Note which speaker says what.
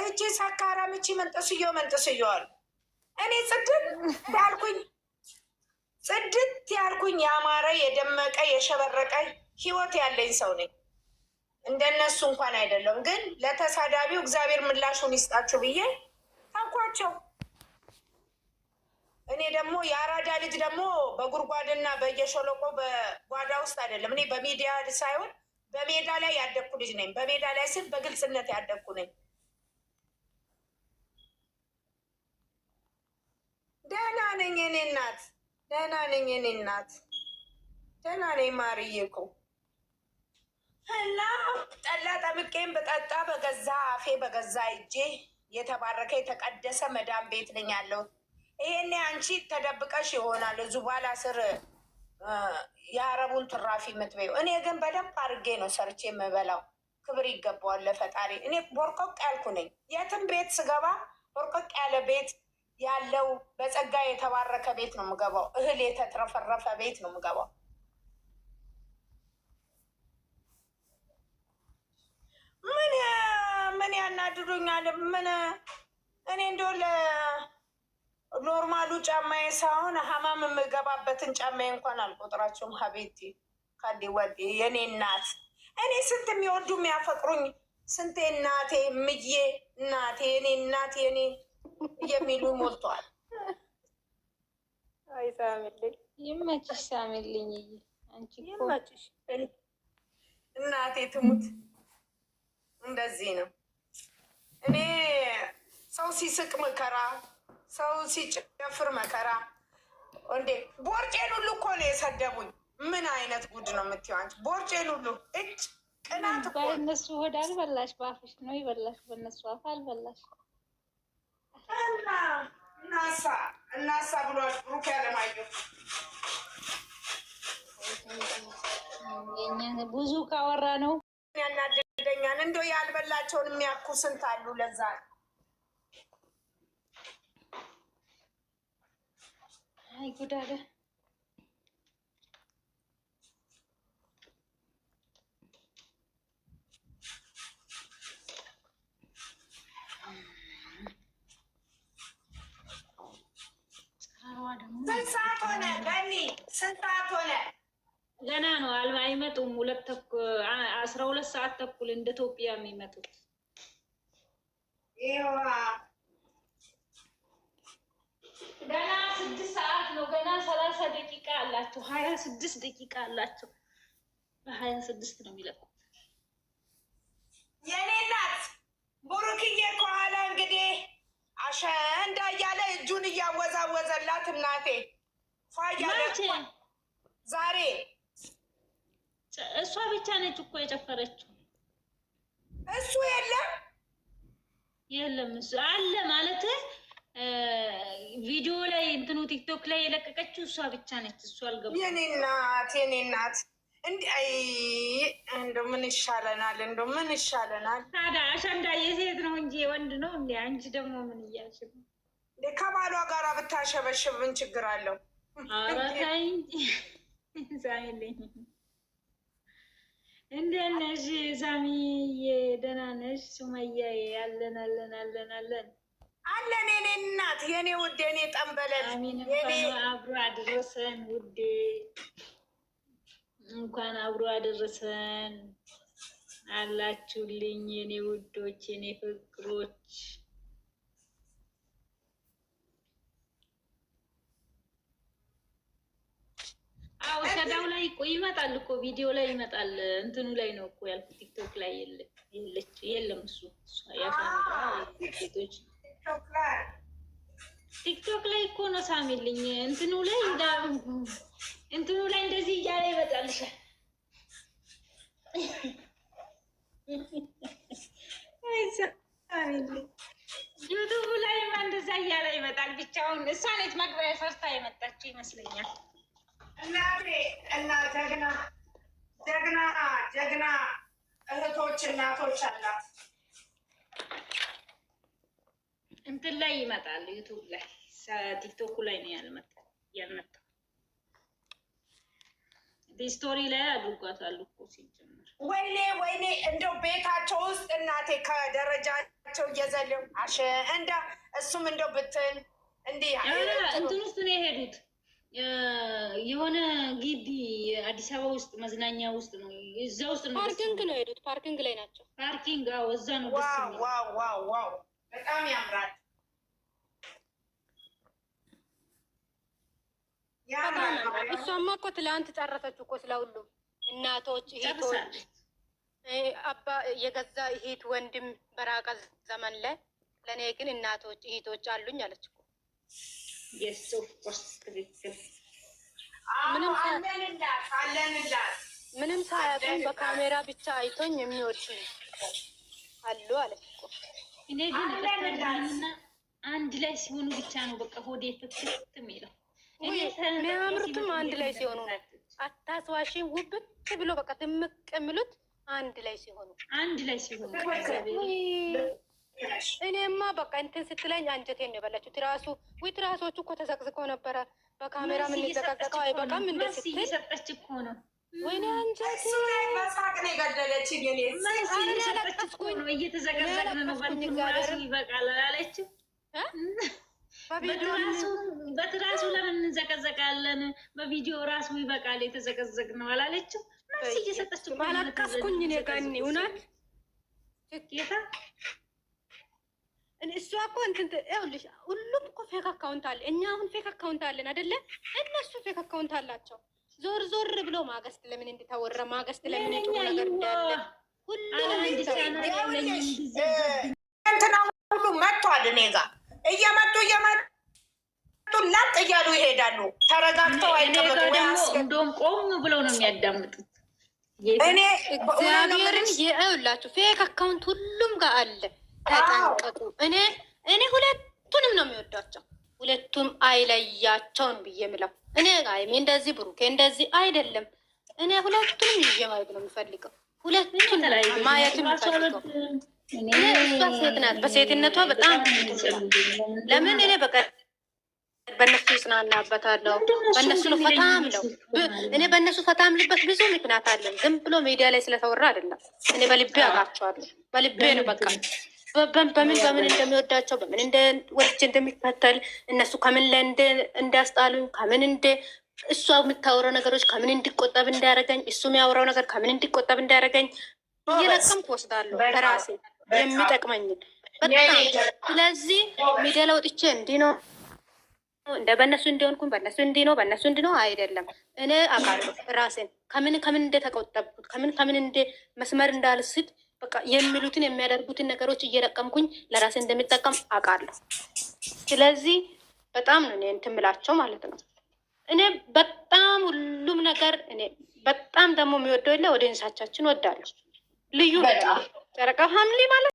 Speaker 1: እቺ ሳካራም እቺ መንጠስየዋል እኔ ጽድት ያልኩኝ ያማረ የደመቀ የሸበረቀ ህይወት ያለኝ ሰው ነኝ። እንደነሱ እንኳን አይደለም፣ ግን ለተሳዳቢው እግዚአብሔር ምላሹን ይስጣችሁ ብዬ ታንኳቸው። እኔ ደግሞ የአራዳ ልጅ ደግሞ በጉድጓድና በየሸለቆ በጓዳ ውስጥ አይደለም። እኔ በሚዲያ ሳይሆን በሜዳ ላይ ያደግኩ ልጅ ነኝ። በሜዳ ላይ ስል በግልጽነት ያደግኩ ነኝ። ደህና ነኝ የኔ እናት፣ ደህና ነኝ የኔ እናት፣ ደህና ነኝ ማርዬ እኮ እና ጠላ ጠምቄም በጠጣ በገዛ አፌ በገዛ እጄ የተባረከ የተቀደሰ መዳም ቤት ነኝ ያለሁት። ይሄኔ አንቺ ተደብቀሽ ይሆናል ዙባላ ስር የአረቡን ትራፊ የምትበይው። እኔ ግን በደንብ አድርጌ ነው ሰርቼ የምበላው። ክብር ይገባዋል ለፈጣሪ። እኔ ቦርቆቅ ያልኩ ነኝ። የትም ቤት ስገባ ቦርቆቅ ያለ ቤት ያለው በጸጋ የተባረከ ቤት ነው የምገባው። እህል የተትረፈረፈ ቤት ነው የምገባው። ምን ያናድዱኛል? ምን እኔ እንደው ኖርማሉ ጫማዬ ሳይሆን ሀማም የምገባበትን ጫማዬ እንኳን አልቆጥራቸውም። ሀቤቲ ካዲ ወዲ የኔ እናት፣ እኔ ስንት የሚወዱ የሚያፈቅሩኝ ስንቴ እናቴ ምዬ እናቴ የኔ እናቴ የኔ የሚሉ ሞልቷል።
Speaker 2: አይ ሳሚልኝ
Speaker 3: ይመችሽ፣ ሳሚልኝ አንቺ
Speaker 1: ይመችሽ እናቴ ትሙት። እንደዚህ ነው። እኔ ሰው ሲስቅ መከራ፣ ሰው ሲጨፍር መከራ። እንዴ ቦርጬን ሁሉ እኮ ነው የሰደቡኝ። ምን አይነት ጉድ ነው የምትይው አንቺ? ቦርጬን ሁሉ እጭ ቅናት እኮ
Speaker 3: በእነሱ ሆድ አልበላሽ፣ በአፍሽ ነው ይበላሽ፣ በእነሱ አፍ አልበላሽ።
Speaker 1: እናሳ ብሏል ብሩክ ያለማየሁ።
Speaker 3: የኛ ብዙ ካወራ ነው
Speaker 1: ያናደደኛል። እንደው ያልበላቸውን የሚያኩ ስንት አሉ። ለዛ
Speaker 3: አይ ጉድ አለ።
Speaker 1: ስንት ሰዓት ሆነ? ገኒ ስንት ሰዓት ሆነ?
Speaker 3: ገና ነው። አይመጡም። 12 ሰዓት ተኩል እንደ ኢትዮጵያ የሚመጡት።
Speaker 1: ይዋ
Speaker 3: ገና 6 ሰዓት ነው። ገና 30 ደቂቃ አላቸው። 26 ደቂቃ አላቸው። በ26 ነው የሚለቁት።
Speaker 1: የኔ እናት ቡሩክዬ ከኋላ እንግዲህ አሸንዳ እያለ እጁን እያወዛወዘላት እናቴ ፋያለ ዛሬ
Speaker 3: እሷ ብቻ ነች እኮ የጨፈረችው።
Speaker 1: እሱ
Speaker 3: የለም እሱ አለ ማለት ቪዲዮ ላይ እንትኑ ቲክቶክ ላይ የለቀቀችው እሷ ብቻ ነች። እሱ አልገባም።
Speaker 1: የኔ እናት እንደው ምን ይሻለናል? እንደው ምን ይሻለናል?
Speaker 3: ታዲያ አሸንዳ የሴት ነው እንጂ የወንድ ነው እንዴ? አንቺ ደግሞ ምን እያልሽ ነው?
Speaker 1: ከባሏ ጋር ብታሸበሽብ ምን ችግር አለው?
Speaker 3: ኧረ ተይ ሳሚልኝ። እንዴት ነሽ ሳሚዬ? ደህና ነሽ? ሱመያዬ አለን
Speaker 1: የኔ እናት የኔ ውድ የኔ ጠንበለል
Speaker 3: አብሮ አደረሰን ውዴ። እንኳን አብሮ አደረሰን አላችሁልኝ የኔ ውዶች የኔ ፍቅሮች። አዎ ሸዳው ላይ እኮ ይመጣል እኮ ቪዲዮ ላይ ይመጣል። እንትኑ ላይ ነው እኮ ያልኩት። ቲክቶክ ላይ የለም እሱ ያሳምራቶች ቲክቶክ ላይ እኮ ነው ሳሚልኝ። እንትኑ ላይ እንደዚህ እያለ ይመጣልሻል። ዩቱብ ላይ እንደዛ እያለ ይመጣል። ብቻውን እሷ ነች መግቢያ ሰርታ የመጣችው ይመስለኛል።
Speaker 1: እና ጀግና እህቶች እናቶች አላት።
Speaker 3: እንትን ላይ ይመጣል ዩቱብ ላይ፣ ቲክቶኩ ላይ ነው ያልመጣው። ስቶሪ ላይ አድርጓታል እኮ ሲጀምር።
Speaker 1: ወይኔ ወይኔ እንደው ቤታቸው ውስጥ እናቴ ከደረጃቸው እየዘለው አሸ እንደ እሱም እንደው ብትን እንዲህ
Speaker 3: እንትን ውስጥ ነው የሄዱት። የሆነ ግቢ አዲስ አበባ ውስጥ መዝናኛ ውስጥ ነው፣ እዛ ውስጥ ነው።
Speaker 2: ፓርኪንግ ነው የሄዱት። ፓርኪንግ ላይ ናቸው።
Speaker 3: ፓርኪንግ አዎ፣ እዛ ነው። ደስ የሚል
Speaker 1: ዋው ዋው ዋው፣ በጣም ያምራል።
Speaker 2: እሷማ እኮ ትላንት ጨረሰች እኮ ስለሁሉም እናቶች፣ እህቶች፣ አባ የገዛ እህት ወንድም በራቀ ዘመን ላይ ለእኔ ግን እናቶች እህቶች አሉኝ አለች እኮ። ምንም ሳያውቁኝ በካሜራ ብቻ አይቶኝ የሚወዱኝ አሉ አለች እኮ።
Speaker 3: እኔ ግን አንድ ላይ ሲሆኑ ብቻ ነው በቃ ሆዴ ፍትፍት የሚለው።
Speaker 2: የሚያምሩትም አንድ ላይ ሲሆኑ ነው። አታስዋሽኝ ውብት ብሎ በቃ ድምቅ የሚሉት አንድ ላይ ሲሆኑ እኔማ በቃ እንትን ስትለኝ አንጀቴን ነው የበላችሁ። ትራሱ ወይ ትራሶቹ እኮ ተዘቅዝቀው ነበረ። በካሜራ ምን ይዘቀዘቀው አይበቃም እንደ ስትል
Speaker 3: እየሰጠች እኮ ነው።
Speaker 2: ወይኔ አንጀቴ
Speaker 1: በሳቅ ነው የገደለችኝ። እኔ
Speaker 3: እየተዘቀዘቅን ነው በትራሱ ይበቃል አላለችም። በትራሱ ለምን እንዘቀዘቃለን? በቪዲዮ ራሱ ይበቃል የተዘቀዘቅ ነው አላለችም። መልስ እየሰጠች እኮ
Speaker 2: አለቀስኩኝ እኔ ጋር እውነት
Speaker 3: ጌታ
Speaker 2: እሷ እኮ እንትን ይኸውልሽ፣ ሁሉም እኮ ፌክ አካውንት አለ። እኛ አሁን ፌክ አካውንት አለን አይደለ? እነሱ ፌክ አካውንት አላቸው። ዞር ዞር ብሎ ማገስት ለምን እንድታወራ ማገስት ለምን ጥሩ ነገር እንዳለ
Speaker 1: እንትና ሁሉ መጥቷል። እኔ ጋር እየመጡ ላጥ እያሉ ይሄዳሉ። ተረጋግተው አይቀመጡ።
Speaker 3: እንደውም ቆም ብለው ነው የሚያዳምጡት።
Speaker 1: እኔ
Speaker 2: እግዚአብሔርን ይኸውላችሁ ፌክ አካውንት ሁሉም ጋር አለ። ተጠንቀቁ። እኔ ሁለቱንም ነው የሚወዷቸው። ሁለቱም አይለያቸውን ብዬ ምለው እኔ ጋይሜ እንደዚህ ብሩኬ እንደዚህ አይደለም። እኔ ሁለቱንም ይዤ ማየት ነው የምፈልገው። ሁለቱን ማየት የምፈልገው እሷ ሴት ናት። በሴትነቷ በጣም ለምን እኔ በቃ በእነሱ ይጽናናበታለሁ። በእነሱ ነው ፈታም ነው። እኔ በእነሱ ፈታም ልበት ብዙ ምክንያት አለን። ዝም ብሎ ሚዲያ ላይ ስለተወራ አይደለም። እኔ በልቤ አውቃቸዋለሁ። በልቤ ነው በቃ በምን እንደሚወዳቸው በምን ወድጄ እንደሚከተል እነሱ ከምን ላይ እንዳስጣሉኝ ከምን እሷ የምታወራው ነገሮች ከምን እንዲቆጠብ እንዳያደርገኝ እሱ የሚያወራው ነገር ከምን እንዲቆጠብ እንዳያደርገኝ እየለቀምኩ ወስዳለሁ በራሴ የሚጠቅመኝን በጣም። ስለዚህ ሚዲያ ላይ ወጥቼ እንዲህ ነው እንደ በእነሱ እንዲሆንኩኝ በእነሱ እንዲህ ነው በእነሱ እንዲህ ነው አይደለም። እኔ አውቃለሁ ራሴን ከምን እንደተቆጠብኩት ከምን መስመር እንዳልስት በቃ የሚሉትን የሚያደርጉትን ነገሮች እየረቀምኩኝ ለራሴ እንደሚጠቀም አውቃለሁ። ስለዚህ በጣም ነው እኔ እንትን የምላቸው ማለት ነው። እኔ በጣም ሁሉም ነገር እኔ በጣም ደግሞ የሚወደው የለ ወደ እንሳቻችን ወዳለሁ ልዩ ጨረቃ ሀምሊ ማለት